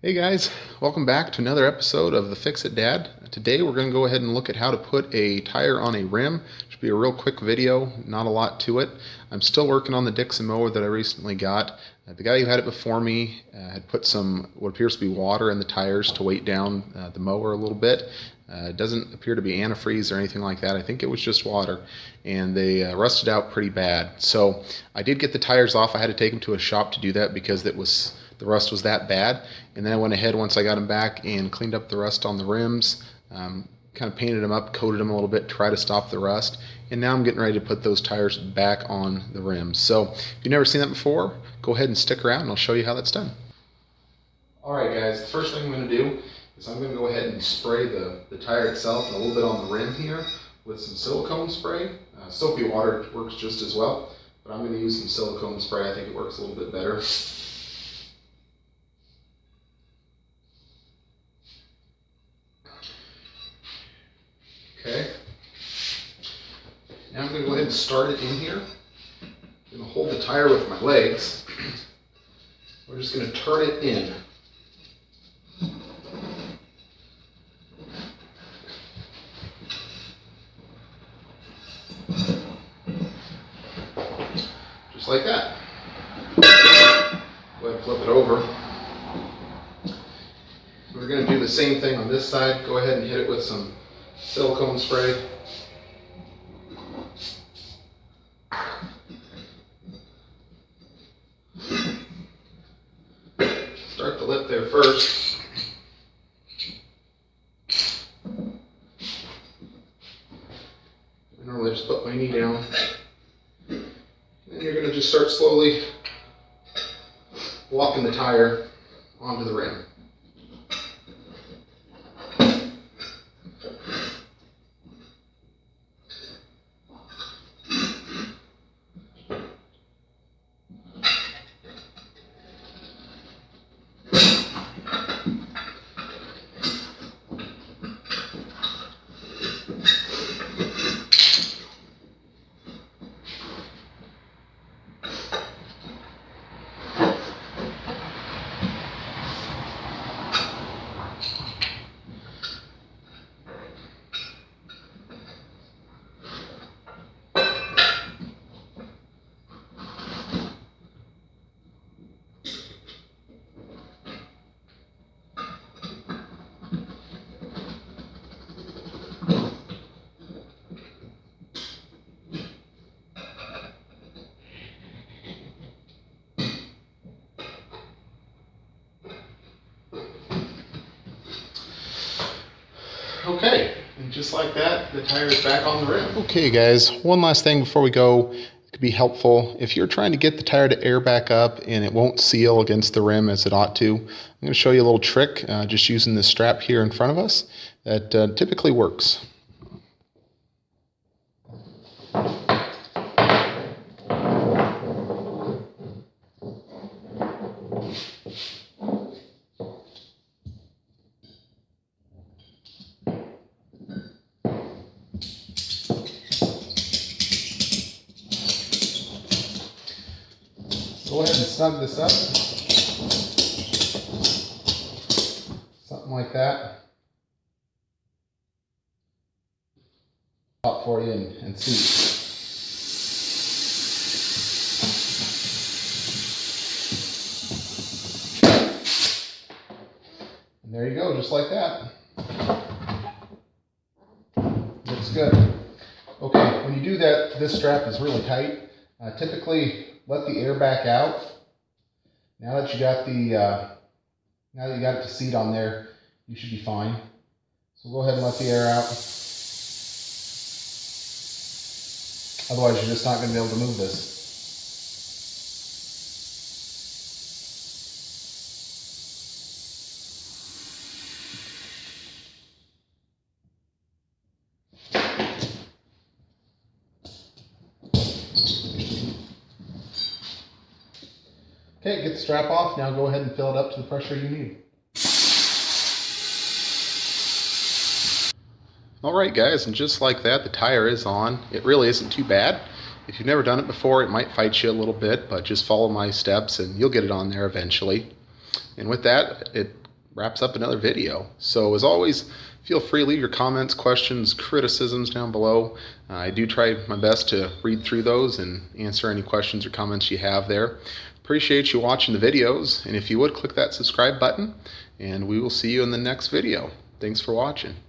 Hey guys, welcome back to another episode of the Fix It Dad. Today we're going to go ahead and look at how to put a tire on a rim. Should be a real quick video, not a lot to it. I'm still working on the Dixon mower that I recently got. The guy who had it before me had put some what appears to be water in the tires to weight down the mower a little bit. It doesn't appear to be antifreeze or anything like that. I think it was just water, and they rusted out pretty bad. So I did get the tires off. I had to take them to a shop to do that because the rust was that bad. And then I went ahead, once I got them back, and cleaned up the rust on the rims, kind of painted them up, coated them a little bit, try to stop the rust. And now I'm getting ready to put those tires back on the rims. So if you've never seen that before, go ahead and stick around and I'll show you how that's done. Alright guys, the first thing I'm going to do is I'm going to go ahead and spray the tire itself and a little bit on the rim here with some silicone spray. Soapy water works just as well, but I'm going to use some silicone spray. I think it works a little bit better. Okay, now I'm going to go ahead and start it in here. I'm going to hold the tire with my legs. We're just going to turn it in. Just like that. Go ahead and flip it over. We're going to do the same thing on this side. Go ahead and hit it with some silicone spray. Start the lip there first. I normally just put my knee down. And then you're going to just start slowly walking the tire onto the rim. Okay, and just like that, the tire is back on the rim. Okay guys, one last thing before we go. It could be helpful. If you're trying to get the tire to air back up and it won't seal against the rim as it ought to, I'm going to show you a little trick just using this strap here in front of us that typically works. Go ahead and snug this up, something like that. Pop for you and see. And there you go, just like that. Looks good. Okay, when you do that, this strap is really tight. Typically, let the air back out. Now that you got it to seat on there, you should be fine. So go ahead and let the air out. Otherwise, you're just not going to be able to move this. Okay, get the strap off. Now go ahead and fill it up to the pressure you need. Alright guys, and just like that, the tire is on. It really isn't too bad. If you've never done it before, it might fight you a little bit, but just follow my steps and you'll get it on there eventually. And with that, it wraps up another video. So as always, feel free to leave your comments, questions, criticisms down below. I do try my best to read through those and answer any questions or comments you have there. Appreciate you watching the videos, and if you would, click that subscribe button, and we will see you in the next video. Thanks for watching.